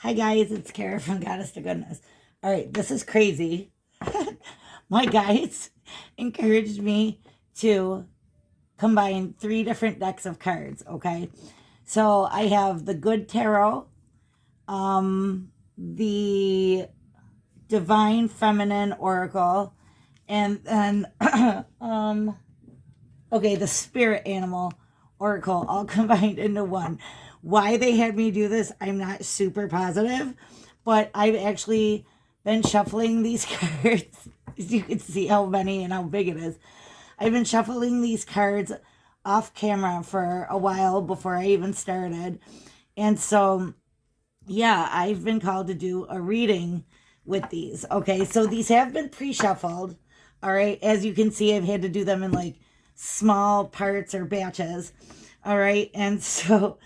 Hi guys, it's Kara from Goddess to Goodness. All right, this is crazy. My guides encouraged me to combine 3 different decks of cards, okay? So I have the Good Tarot, the Divine Feminine Oracle, and then the Spirit Animal Oracle, all combined into one. Why they had me do this, I'm not super positive, but I've actually been shuffling these cards. As you can see how many and how big it is. I've been shuffling these cards off camera for a while before I even started. And so, yeah, I've been called to do a reading with these. Okay, so these have been pre-shuffled. All right, as you can see, I've had to do them in like small parts or batches. All right, and so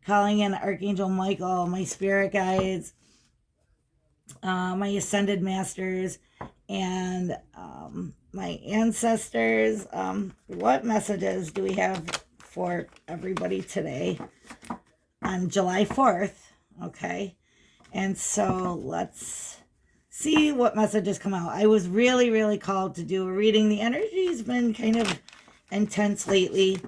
calling in Archangel Michael, my spirit guides, my ascended masters, and my ancestors. What messages do we have for everybody today on July 4th? Okay, and so let's see what messages come out. I was really, really called to do a reading. The energy's been kind of intense lately,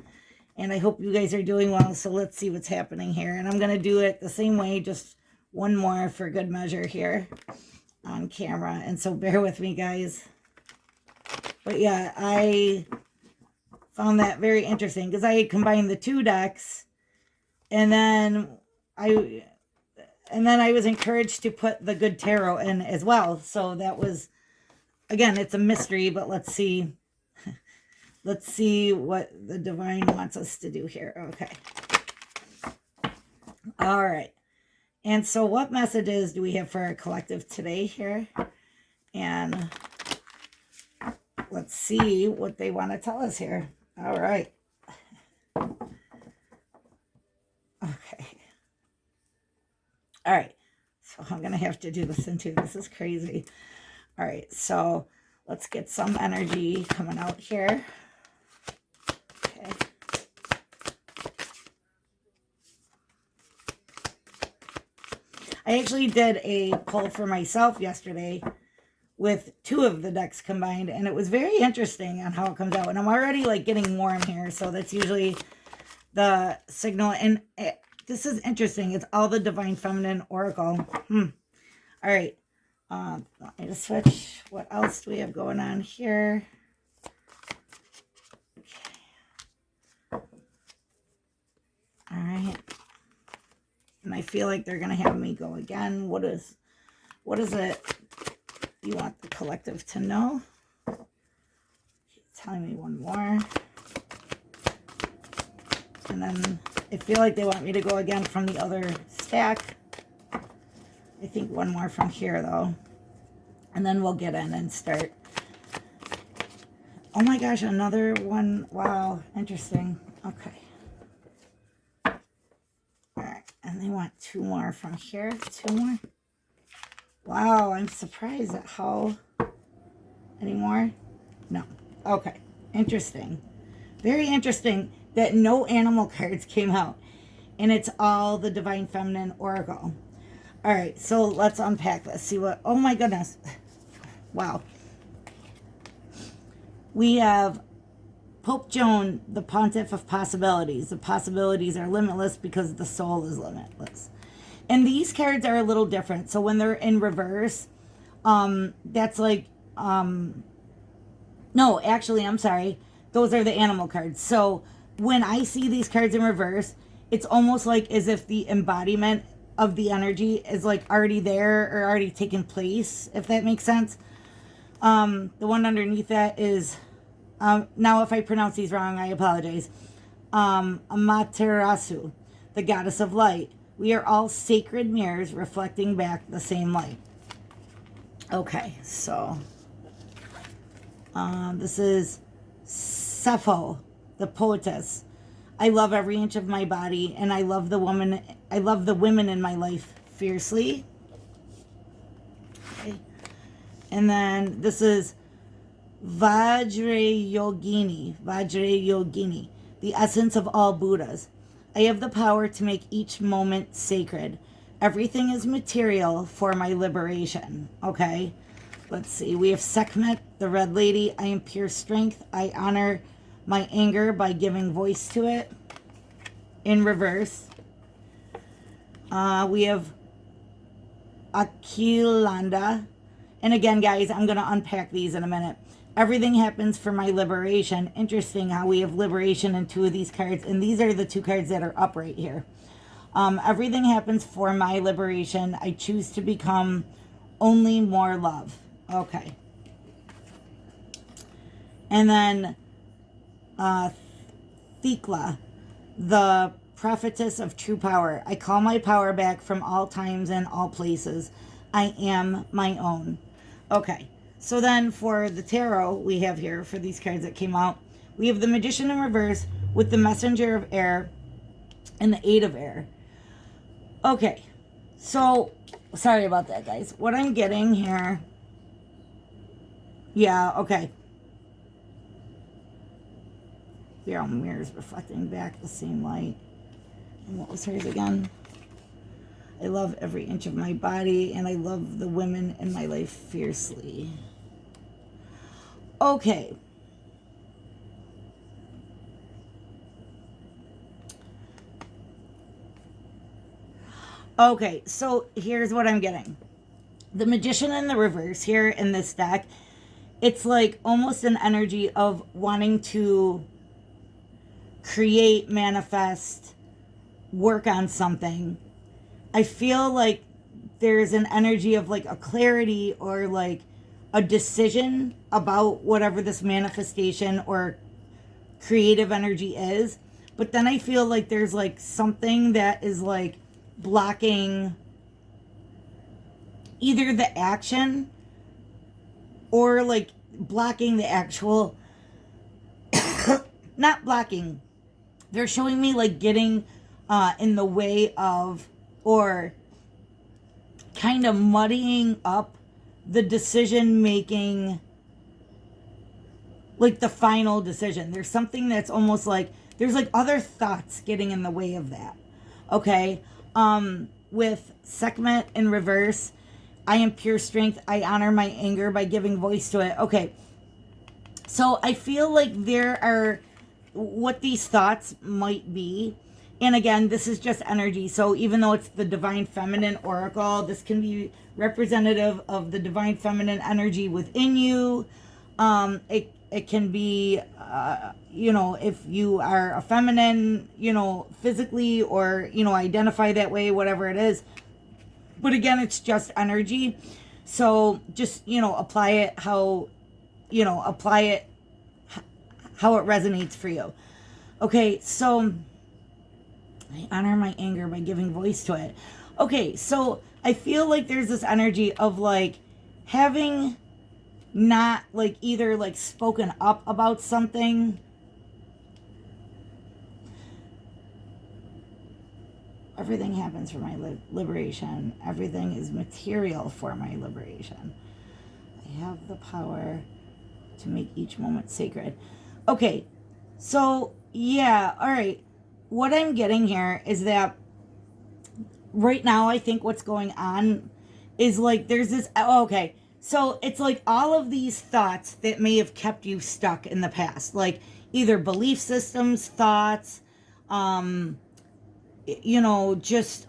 and I hope you guys are doing well. So let's see what's happening here. And I'm going to do it the same way, just one more for good measure here on camera. And so bear with me, guys. But yeah, I found that very interesting because I had combined the 2 decks, and then I was encouraged to put the Good Tarot in as well. So that was, again, it's a mystery, but let's see. Let's see what the divine wants us to do here. Okay. All right. And so what messages do we have for our collective today here? And let's see what they want to tell us here. All right. Okay. All right. So I'm going to have to do this in 2. This is crazy. All right. So let's get some energy coming out here. Okay. I actually did a poll for myself yesterday with 2 of the decks combined, and it was very interesting on how it comes out. And I'm already like getting warm here, so that's usually the signal. And this is interesting. It's all the Divine Feminine Oracle. All right. Let me just switch. What else do we have going on here? Okay. All right. And I feel like they're going to have me go again. What is it you want the collective to know? Telling me one more. And then I feel like they want me to go again from the other stack. I think one more from here, though. And then we'll get in and start. Oh my gosh, another one. Wow, interesting. Okay. And they want 2 more from here. 2 more. Wow, I'm surprised at how... Any more? No. Okay. Interesting. Very interesting that no animal cards came out. And it's all the Divine Feminine Oracle. All right, so let's unpack this. See what... Oh my goodness. Wow. We have Pope Joan, the Pontiff of Possibilities. The possibilities are limitless because the soul is limitless. And these cards are a little different. So when they're in reverse, that's like, no, actually, I'm sorry. Those are the animal cards. So when I see these cards in reverse, it's almost like as if the embodiment of the energy is like already there or already taken place, if that makes sense. The one underneath that is, now if I pronounce these wrong, I apologize. Amaterasu, the goddess of light. We are all sacred mirrors reflecting back the same light. Okay, so this is Sappho, the poetess. I love every inch of my body, and I love the woman. I love the women in my life fiercely. Okay, and then this is Vajrayogini, the essence of all Buddhas. I have the power to make each moment sacred. Everything is material for my liberation. Okay. Let's see. We have Sekhmet, the red lady. I am pure strength. I honor my anger by giving voice to it. In reverse. We have Akilanda. And again, guys, I'm going to unpack these in a minute. Everything happens for my liberation. Interesting how we have liberation in two of these cards. And these are the two cards that are up right here. Everything happens for my liberation. I choose to become only more love. Okay. And then Thekla, the prophetess of true power. I call my power back from all times and all places. I am my own. Okay. So then for the tarot we have here, for these cards that came out, we have the Magician in reverse with the Messenger of Air and the Eight of Air. Okay. So, sorry about that, guys. What I'm getting here... Yeah, okay. Zero mirrors reflecting back the same light. And what was hers again? I love every inch of my body, and I love the women in my life fiercely. Okay. Okay, so here's what I'm getting. The Magician in the reverse here in this deck, it's like almost an energy of wanting to create, manifest, work on something. I feel like there's an energy of like a clarity or like a decision about whatever this manifestation or creative energy is. But then I feel like there's like something that is like blocking either the action or like blocking the actual not blocking, they're showing me like getting in the way of, or kind of muddying up the decision making, like the final decision. There's something that's almost like there's like other thoughts getting in the way of that. Okay. With Sekhmet in reverse, I am pure strength. I honor my anger by giving voice to it. Okay. So I feel like there are what these thoughts might be. And again, this is just energy. So even though it's the Divine Feminine Oracle, this can be representative of the Divine Feminine energy within you. It can be, you know, if you are a feminine, you know, physically, or, you know, identify that way, whatever it is. But again, it's just energy. So just, you know, apply it how, you know, apply it how it resonates for you. Okay, so I honor my anger by giving voice to it. Okay, so I feel like there's this energy of like having not like either like spoken up about something. Everything happens for my liberation. Everything is material for my liberation. I have the power to make each moment sacred. Okay, so yeah, all right. What I'm getting here is that right now I think what's going on is like there's this, oh, okay. So it's like all of these thoughts that may have kept you stuck in the past, like either belief systems, thoughts, you know, just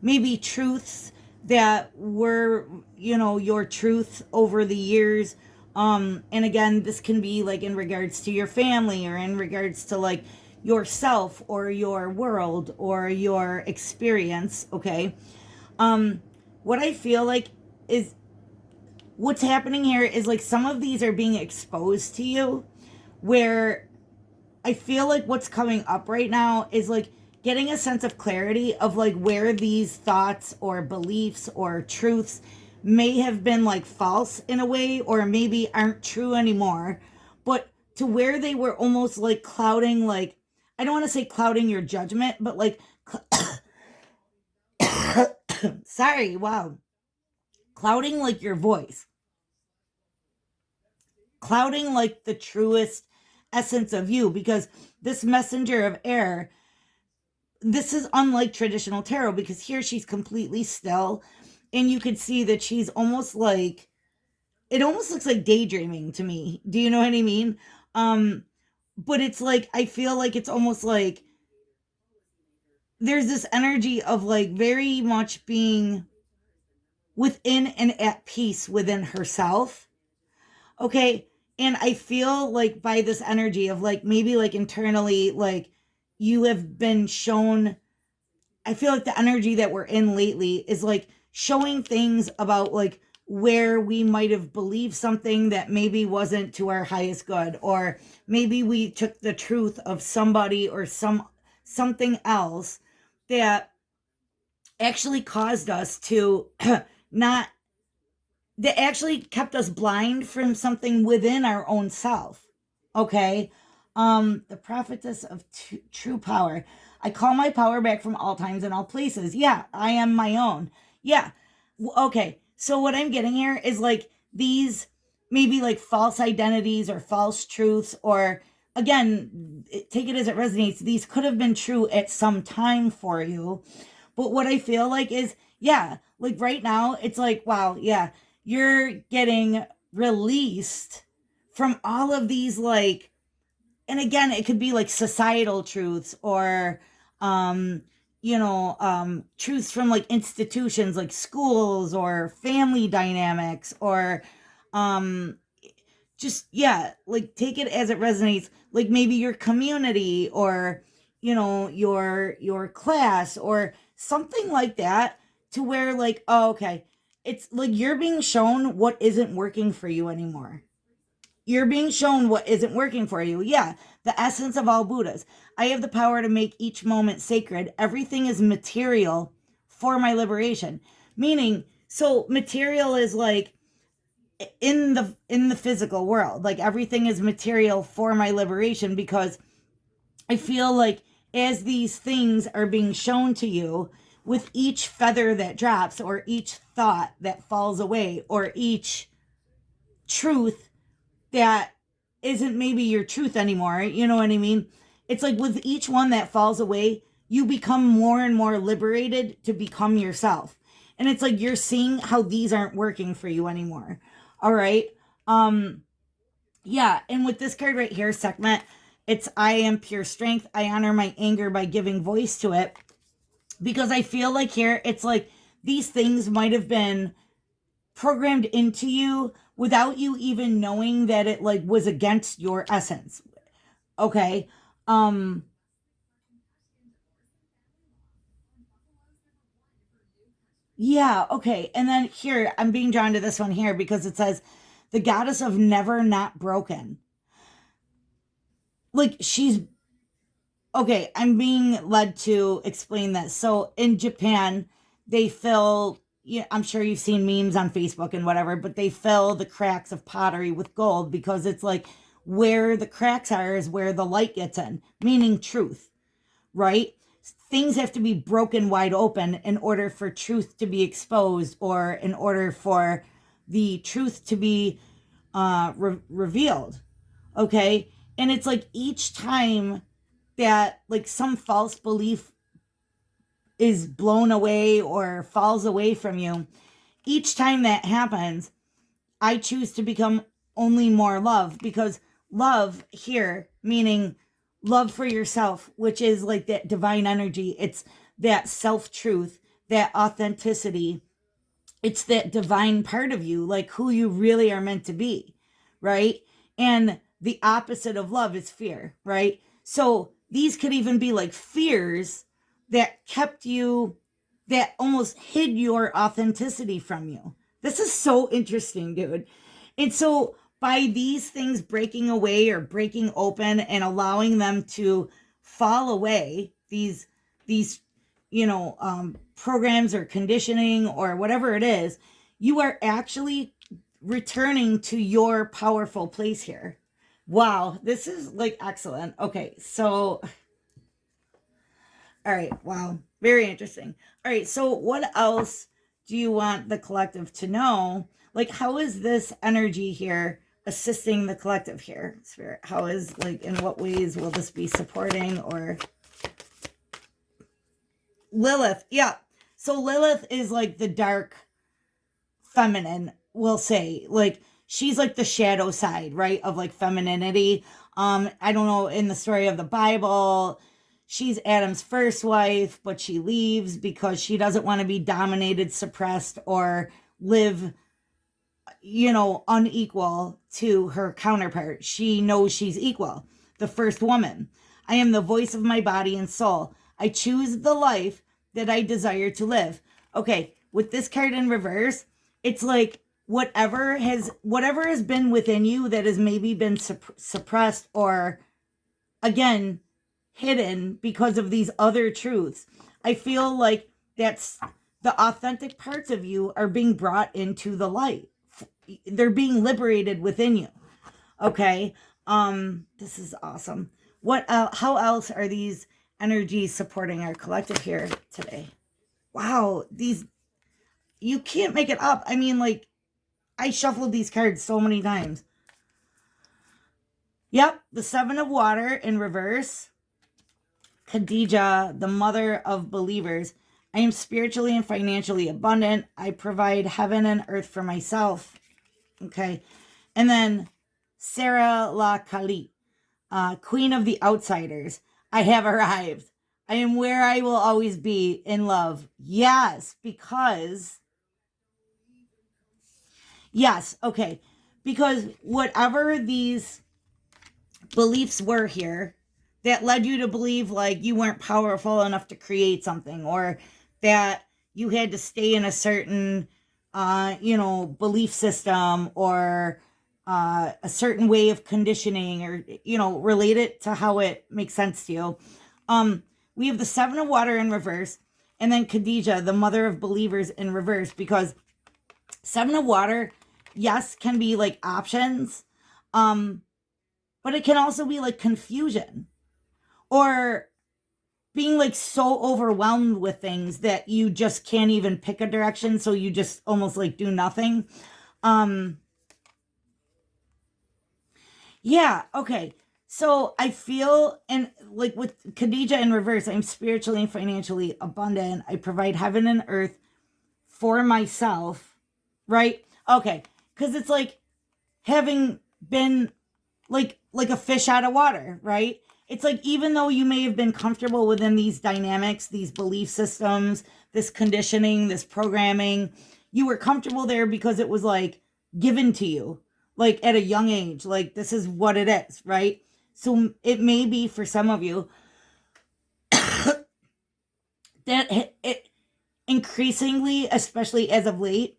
maybe truths that were, you know, your truth over the years. And again, this can be like in regards to your family or in regards to like yourself or your world or your experience. Okay. What I feel like is what's happening here is like some of these are being exposed to you, where I feel like what's coming up right now is like getting a sense of clarity of like where these thoughts or beliefs or truths may have been like false in a way, or maybe aren't true anymore, but to where they were almost like clouding, like, I don't want to say clouding your judgment, but like, sorry, wow. Clouding like your voice. Clouding like the truest essence of you, because this Messenger of Air, this is unlike traditional tarot, because here she's completely still, and you could see that she's almost like, it almost looks like daydreaming to me. Do you know what I mean? But it's like, I feel like it's almost like there's this energy of like very much being within and at peace within herself. Okay. And I feel like by this energy of like, maybe like internally, like you have been shown, I feel like the energy that we're in lately is like showing things about like where we might have believed something that maybe wasn't to our highest good, or maybe we took the truth of somebody or something else that actually caused us to not, that actually kept us blind from something within our own self. Okay. The prophetess of true power. I call my power back from all times and all places. Yeah, I am my own. Yeah. Okay. So what I'm getting here is like these maybe like false identities or false truths, or again, take it as it resonates. These could have been true at some time for you. But what I feel like is, yeah, like right now, it's like, wow, yeah, you're getting released from all of these, like, and again, it could be like societal truths, or, um, truths from like institutions like schools or family dynamics, or, um, just, yeah, like take it as it resonates, like maybe your community, or your class or something like that, to where like, oh, okay, it's like you're being shown what isn't working for you anymore. You're being shown what isn't working for you. Yeah, the essence of all Buddhas. I have the power to make each moment sacred. Everything is material for my liberation. Meaning, so material is like in the physical world, like everything is material for my liberation, because I feel like as these things are being shown to you, with each feather that drops, or each thought that falls away, or each truth that isn't maybe your truth anymore, you know what I mean? It's like with each one that falls away, you become more and more liberated to become yourself. And it's like you're seeing how these aren't working for you anymore. All right. Yeah, and with this card right here, Sekhmet, it's I am pure strength. I honor my anger by giving voice to it. Because I feel like here, it's like these things might have been programmed into you without you even knowing that it like was against your essence. Okay. Yeah, okay. And then here, I'm being drawn to this one here because it says the goddess of never not broken. Like she's okay, I'm being led to explain this. So in Japan, they fill, yeah, I'm sure you've seen memes on Facebook and whatever, but they fill the cracks of pottery with gold, because it's like where the cracks are is where the light gets in, meaning truth, right? Things have to be broken wide open in order for truth to be exposed, or in order for the truth to be revealed. Okay. And it's like each time that like some false belief is blown away or falls away from you, each time that happens, I choose to become only more love, because love here, meaning love for yourself, which is like that divine energy. It's that self truth, that authenticity. It's that divine part of you, like who you really are meant to be, right? And the opposite of love is fear, right? So these could even be like fears that kept you, that almost hid your authenticity from you. This is so interesting, dude. And so by these things breaking away or breaking open and allowing them to fall away, these programs or conditioning or whatever it is, you are actually returning to your powerful place here. Wow, this is like excellent. Okay, so all right, wow, very interesting. All right, so what else do you want the collective to know? Like, how is this energy here assisting the collective here, Spirit? How is, like, in what ways will this be supporting, or Lilith, yeah. So Lilith is like the dark feminine, we'll say. Like she's like the shadow side, right? Of like femininity. I don't know, in the story of the Bible, she's Adam's first wife, but she leaves because she doesn't want to be dominated, suppressed, or live, unequal to her counterpart. She knows she's equal. The first woman. I am the voice of my body and soul. I choose the life that I desire to live. Okay, with this card in reverse, it's like whatever has been within you that has maybe been suppressed or, again, hidden because of these other truths. I feel like that's the authentic parts of you are being brought into the light. They're being liberated within you. Okay. This is awesome. How else are these energies supporting our collective here today? Wow, you can't make it up. I mean, like, I shuffled these cards so many times. Yep, the Seven of Water in reverse. Khadija, the mother of believers. I am spiritually and financially abundant. I provide heaven and earth for myself. Okay. And then Sarah La Kali, queen of the outsiders. I have arrived. I am where I will always be, in love. Yes, because... Yes, okay. Because whatever these beliefs were here that led you to believe like you weren't powerful enough to create something, or that you had to stay in a certain belief system, or a certain way of conditioning, or relate it to how it makes sense to you. We have the Seven of Water in reverse, and then Khadija, the mother of believers, in reverse, because Seven of Water, yes, can be like options, but it can also be like confusion, or being like so overwhelmed with things that you just can't even pick a direction, so you just almost like do nothing. Yeah, okay. So I feel, and like with Khadija in reverse, I'm spiritually and financially abundant. I provide heaven and earth for myself, right? Okay, because it's like having been like a fish out of water, right? It's like, even though you may have been comfortable within these dynamics, these belief systems, this conditioning, this programming, you were comfortable there because it was like given to you, like at a young age, like this is what it is, right? So it may be for some of you that it increasingly, especially as of late,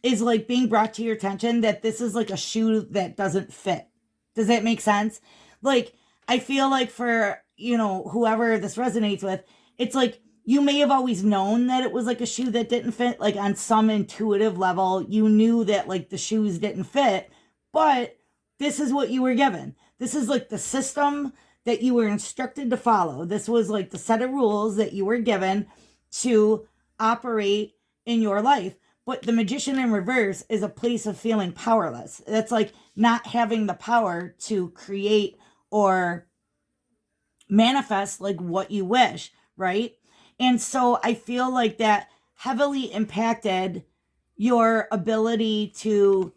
is like being brought to your attention that this is like a shoe that doesn't fit. Does that make sense? Like, I feel like for, whoever this resonates with, it's like you may have always known that it was like a shoe that didn't fit, like on some intuitive level, you knew that like the shoes didn't fit, but this is what you were given. This is like the system that you were instructed to follow. This was like the set of rules that you were given to operate in your life. But the Magician in reverse is a place of feeling powerless. That's like not having the power to create or manifest like what you wish, right? And so I feel like that heavily impacted your ability to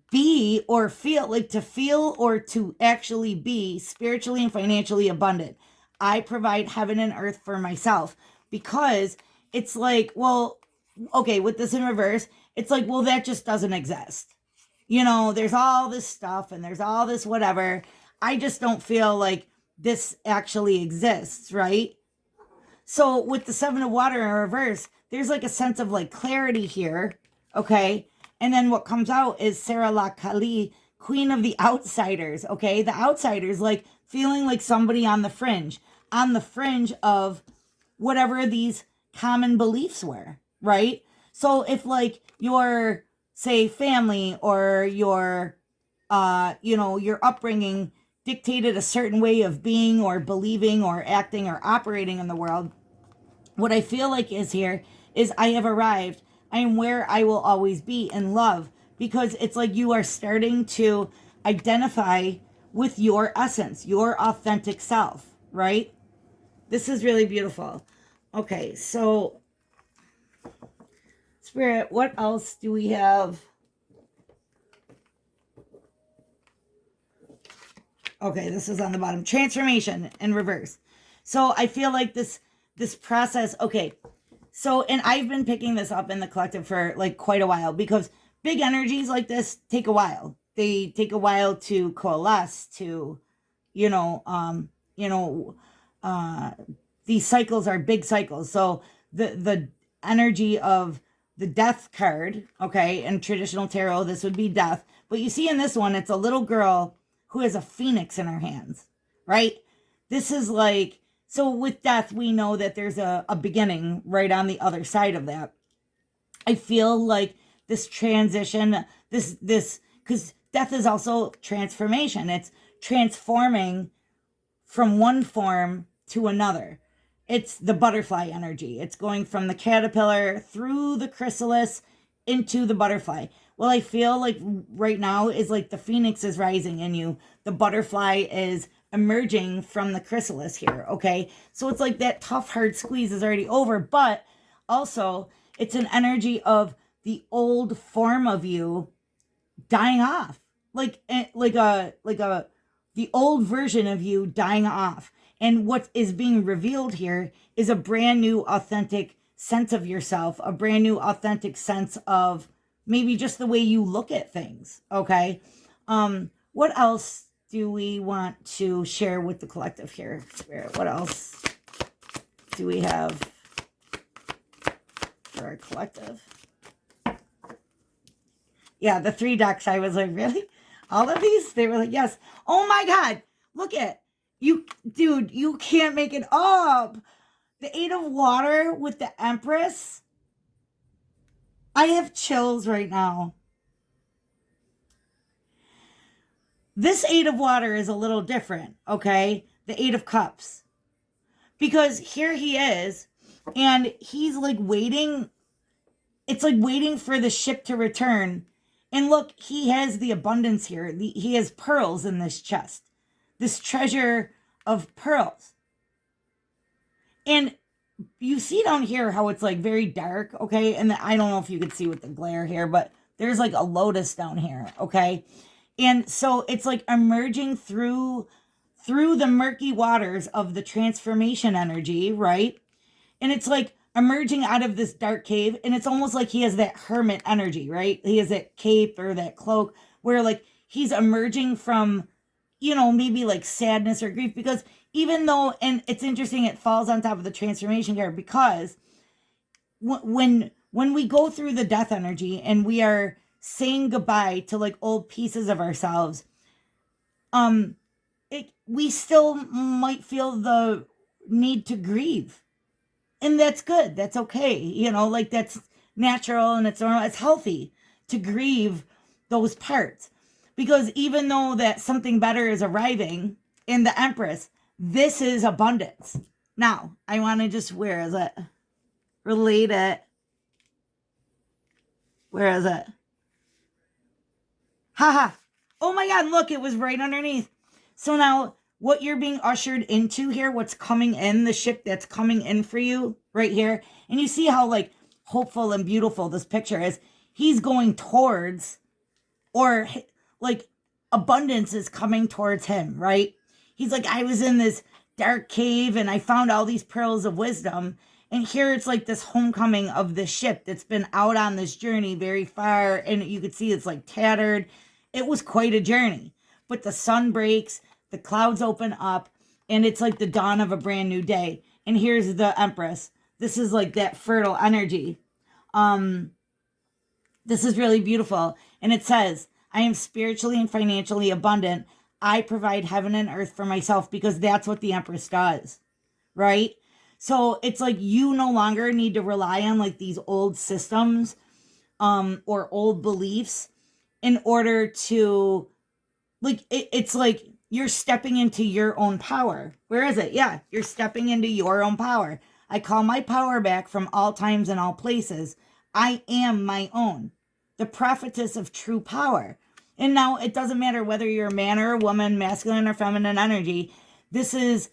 be or feel, like to feel or to actually be spiritually and financially abundant. I provide heaven and earth for myself, because it's like, well, okay, with this in reverse, it's like, well, that just doesn't exist. There's all this stuff and there's all this whatever. I just don't feel like this actually exists, right? So with the Seven of Water in reverse, there's like a sense of like clarity here, okay? And then what comes out is Sarah La Kali, queen of the outsiders, okay? The outsiders, like feeling like somebody on the fringe of whatever these common beliefs were, right? So if like your, say, family or your, your upbringing dictated a certain way of being or believing or acting or operating in the world, what I feel like is here is I have arrived. I am where I will always be, in love, because it's like you are starting to identify with your essence, your authentic self, right? This is really beautiful. Okay, so Spirit, what else do we have? Okay, this is on the bottom. Transformation in reverse. So I feel like this process, okay. So, and I've been picking this up in the collective for like quite a while, because big energies like this take a while. They take a while to coalesce, to, you know, these cycles are big cycles. So the energy of the death card, okay, in traditional tarot, this would be death. But you see in this one, it's a little girl who has a phoenix in her hands, right? This is like, so with death, we know that there's a beginning right on the other side of that. I feel like this transition, because death is also transformation. It's transforming from one form to another. It's the butterfly energy. It's going from the caterpillar through the chrysalis into the butterfly. Well, I feel like right now is like the phoenix is rising in you. The butterfly is emerging from the chrysalis here, okay? So it's like that tough, hard squeeze is already over, but also it's an energy of the old form of you dying off. Like the old version of you dying off. And what is being revealed here is a brand new authentic sense of yourself, a brand new authentic sense of maybe just the way you look at things. Okay. What else do we want to share with the collective here? What else do we have for our collective? Yeah, the 3 ducks. I was like, really? All of these? They were like, yes. Oh my God. Look at you, dude. You can't make it up. The 8 of water with the Empress. I have chills right now. This 8 of water is a little different, okay? The 8 of cups. Because here he is, and he's like waiting. It's like waiting for the ship to return. And look, he has the abundance here. He has pearls in this chest. This treasure of pearls. And you see down here how it's like very dark, okay? And I don't know if you could see with the glare here, but there's like a lotus down here, okay? And so it's like emerging through the murky waters of the transformation energy, right? And it's like emerging out of this dark cave, and it's almost like he has that hermit energy, right? He has that cape or that cloak where like he's emerging from, you know, maybe like sadness or grief, because even though, and it's interesting, it falls on top of the transformation card, because when we go through the death energy and we are saying goodbye to like old pieces of ourselves, we still might feel the need to grieve. And that's good. That's okay. You know, like that's natural and it's normal. It's healthy to grieve those parts. Because even though that something better is arriving in the Empress, this is abundance. Now, I want to just, where is it? Relate it. Where is it? Haha. Oh my God, look, it was right underneath. So now what you're being ushered into here, what's coming in, the ship that's coming in for you right here. And you see how like hopeful and beautiful this picture is. He's going towards, or like abundance is coming towards him, right? He's like, I was in this dark cave and I found all these pearls of wisdom. And here it's like this homecoming of this ship that's been out on this journey very far. And you could see it's like tattered. It was quite a journey. But the sun breaks, the clouds open up, and it's like the dawn of a brand new day. And here's the Empress. This is like that fertile energy. This is really beautiful. And it says, I am spiritually and financially abundant. I provide heaven and earth for myself, because that's what the Empress does, right? So it's like you no longer need to rely on like these old systems or old beliefs in order to, like, it's like you're stepping into your own power. Where is it? Yeah, you're stepping into your own power. I call my power back from all times and all places. I am my own, the prophetess of true power. And now it doesn't matter whether you're a man or a woman, masculine or feminine energy. This is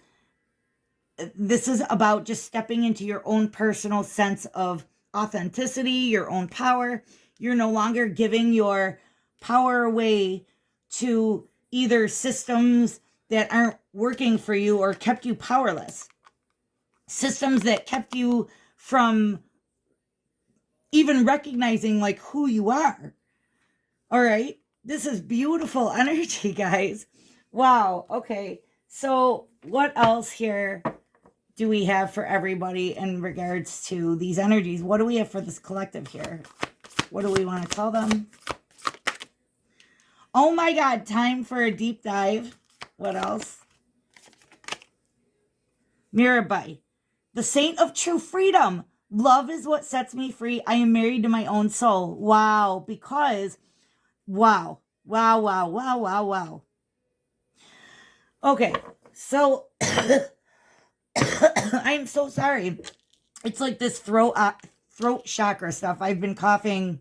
this is about just stepping into your own personal sense of authenticity, your own power. You're no longer giving your power away to either systems that aren't working for you or kept you powerless. Systems that kept you from even recognizing like who you are. All right. This is beautiful energy, guys. Wow. Okay. So what else here do we have for everybody in regards to these energies? What do we have for this collective here? What do we want to tell them? Oh my God, time for a deep dive. What else? Mirabai, the saint of true freedom. Love is what sets me free. I am married to my own soul. Wow, because, wow. Okay, so I'm so sorry. It's like this throat chakra stuff. I've been coughing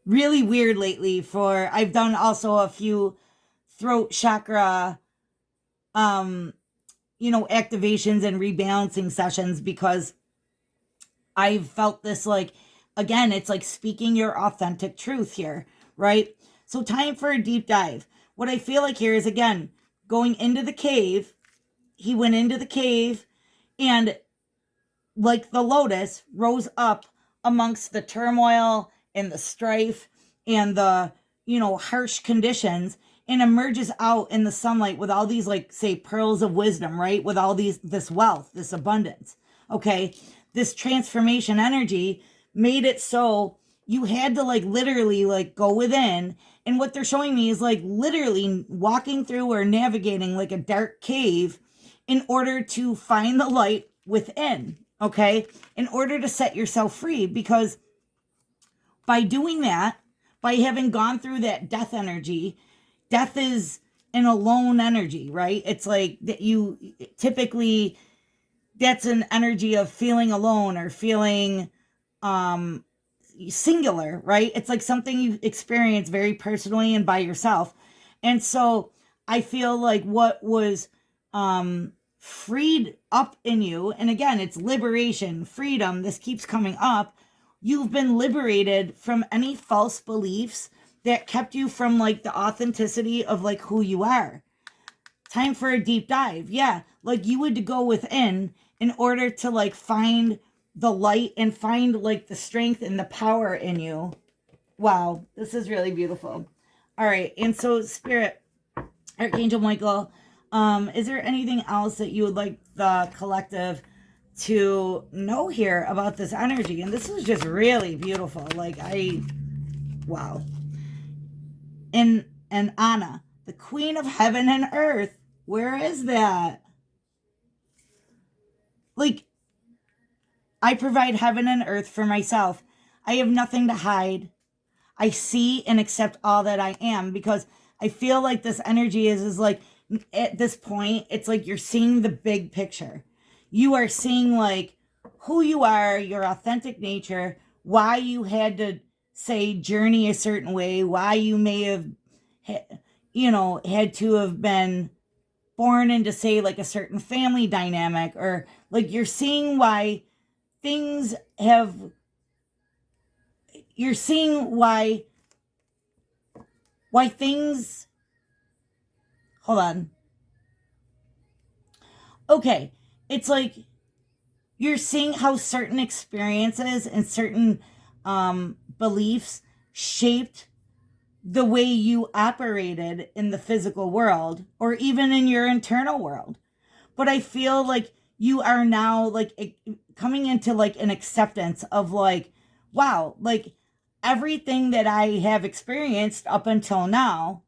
really weird lately I've done also a few throat chakra, activations and rebalancing sessions because I've felt this like, again, it's like speaking your authentic truth here, right? So time for a deep dive. What I feel like here is, again, going into the cave. He went into the cave and like the lotus rose up amongst the turmoil and the strife and the, harsh conditions and emerges out in the sunlight with all these, like, say, pearls of wisdom, right? With all this wealth, this abundance. Okay. This transformation energy made it so you had to like literally like go within. And what they're showing me is like literally walking through or navigating like a dark cave in order to find the light within. Okay. In order to set yourself free, because by doing that, by having gone through that death energy, death is an alone energy, right? It's like that you typically, that's an energy of feeling alone or feeling singular, right? It's like something you experience very personally and by yourself. And so I feel like what was freed up in you, and again, it's liberation, freedom, this keeps coming up. You've been liberated from any false beliefs that kept you from like the authenticity of like who you are. Time for a deep dive. Yeah, like you would go within in order to like find the light and find like the strength and the power in you. Wow, this is really beautiful. All right, and so Spirit, Archangel Michael, is there anything else that you would like the collective to know here about this energy? And this is just really beautiful. Like wow. And Anna, the Queen of Heaven and Earth, where is that? Like, I provide heaven and earth for myself. I have nothing to hide. I see and accept all that I am, because I feel like this energy is like, at this point, it's like you're seeing the big picture. You are seeing like who you are, your authentic nature, why you had to say journey a certain way, why you may have, had to have been born into say like a certain family dynamic, or like you're seeing why things have, you're seeing why things, hold on. Okay, it's like you're seeing how certain experiences and certain beliefs shaped the way you operated in the physical world or even in your internal world. But I feel like you are now like coming into like an acceptance of like, wow, like everything that I have experienced up until now,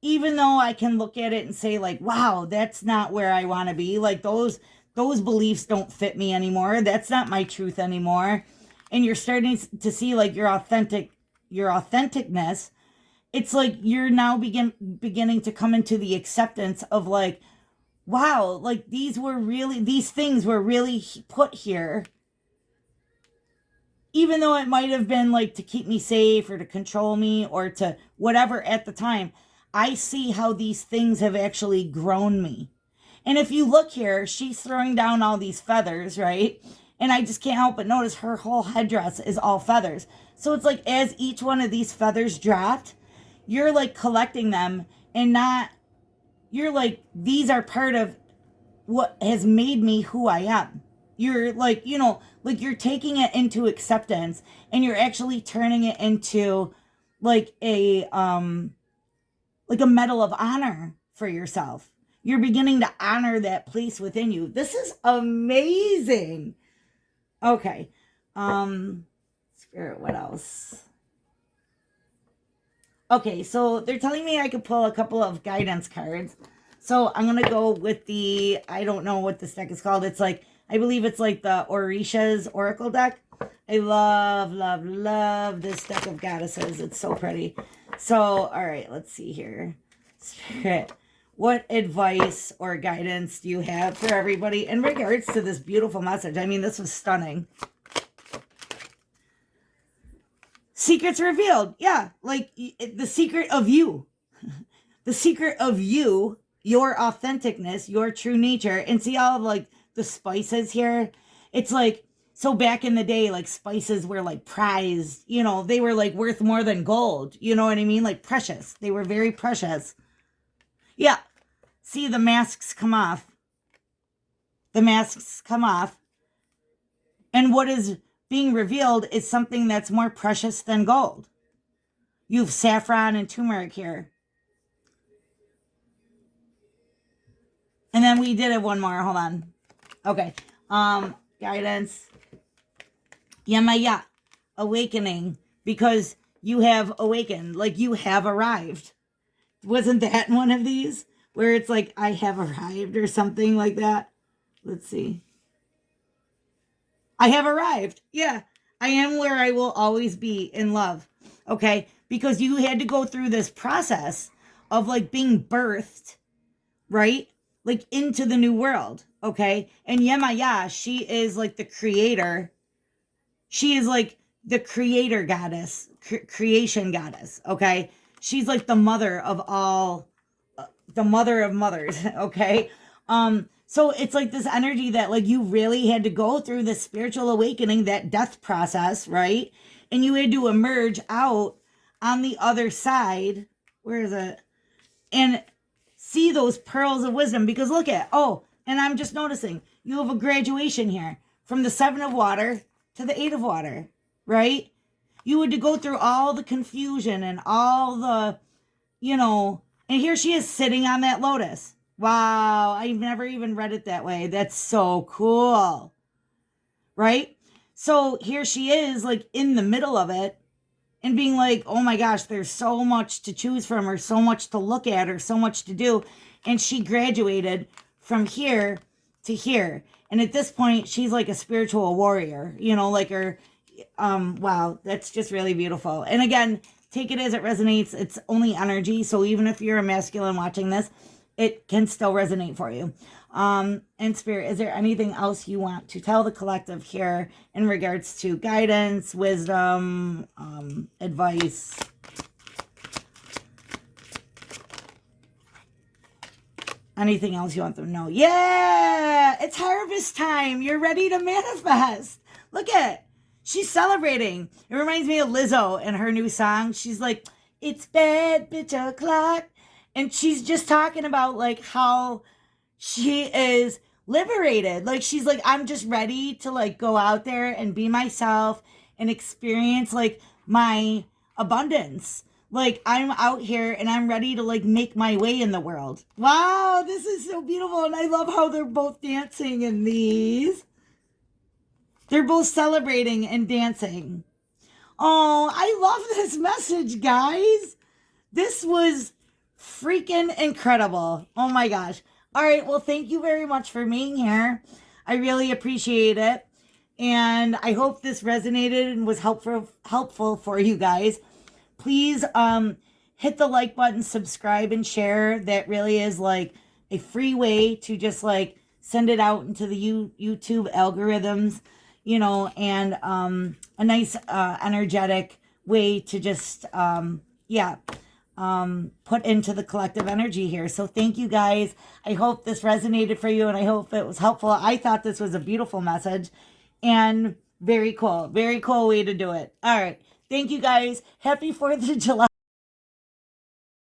even though I can look at it and say like, wow, that's not where I want to be. Like those beliefs don't fit me anymore. That's not my truth anymore. And you're starting to see like your authenticness. It's like you're now beginning to come into the acceptance of like, wow, like these things were really put here. Even though it might have been like to keep me safe or to control me or to whatever at the time, I see how these things have actually grown me. And if you look here, she's throwing down all these feathers, right? And I just can't help but notice her whole headdress is all feathers. So it's like as each one of these feathers dropped, you're like collecting them and not, you're like, these are part of what has made me who I am. You're like, you know, like you're taking it into acceptance and you're actually turning it into like a medal of honor for yourself. You're beginning to honor that place within you. This is amazing. Okay. Spirit, what else? Okay, so they're telling me I could pull a couple of guidance cards. So I'm going to go with the, I don't know what this deck is called. It's like, I believe it's like the Orisha's Oracle deck. I love, love, love this deck of goddesses. It's so pretty. So, all right, let's see here. Spirit, what advice or guidance do you have for everybody in regards to this beautiful message? I mean, this was stunning. Secrets revealed. Yeah, like the secret of you. The secret of you, your authenticness, your true nature. And see all of like the spices here? It's like, so back in the day, like spices were like prized, you know, they were like worth more than gold. You know what I mean? Like precious. They were very precious. Yeah. See, the masks come off. The masks come off. And what is being revealed is something that's more precious than gold. You have saffron and turmeric here. And then we did have one more. Hold on. Okay. Guidance. Yamaya. Awakening. Because you have awakened. Like you have arrived. Wasn't that one of these? Where it's like, I have arrived or something like that. Let's see. I have arrived. Yeah. I am where I will always be in love. Okay. Because you had to go through this process of like being birthed, right? Like into the new world. Okay. And Yemaya, she is like the creator. She is like the creator goddess, creation goddess. Okay. She's like the mother of all, the mother of mothers. Okay. So it's like this energy that like you really had to go through this spiritual awakening, that death process, right? And you had to emerge out on the other side. Where is it? And see those pearls of wisdom, because look at, oh, and I'm just noticing you have a graduation here from the 7 of water to the 8 of water, right? You had to go through all the confusion and all the, you know, and here she is sitting on that lotus. Wow, I've never even read it that way. That's so cool. Right? So here she is like in the middle of it and being like, oh my gosh, there's so much to choose from or so much to look at or so much to do. And she graduated from here to here. And at this point, she's like a spiritual warrior, you know, like her, wow, that's just really beautiful. And again, take it as it resonates. It's only energy. So even if you're a masculine watching this, it can still resonate for you. And Spirit, is there anything else you want to tell the collective here in regards to guidance, wisdom, advice? Anything else you want them to know? Yeah, it's harvest time. You're ready to manifest. Look at, she's celebrating. It reminds me of Lizzo and her new song. She's like, it's bad bitch o'clock. And she's just talking about like how she is liberated. Like she's like, I'm just ready to like go out there and be myself and experience like my abundance. Like I'm out here and I'm ready to like make my way in the world. Wow, this is so beautiful. And I love how they're both dancing in these. They're both celebrating and dancing. Oh, I love this message, guys. This was freaking incredible. Oh my gosh. All right. Well, thank you very much for being here. I really appreciate it. And I hope this resonated and was helpful for you guys. Please hit the like button, subscribe, and share. That really is like a free way to just like send it out into the YouTube algorithms, you know, and a nice energetic way to just, put into the collective energy here. So thank you guys. I hope this resonated for you, and I hope it was helpful. I thought this was a beautiful message, and very cool way to do it. All right. Thank you guys. Happy 4th of July.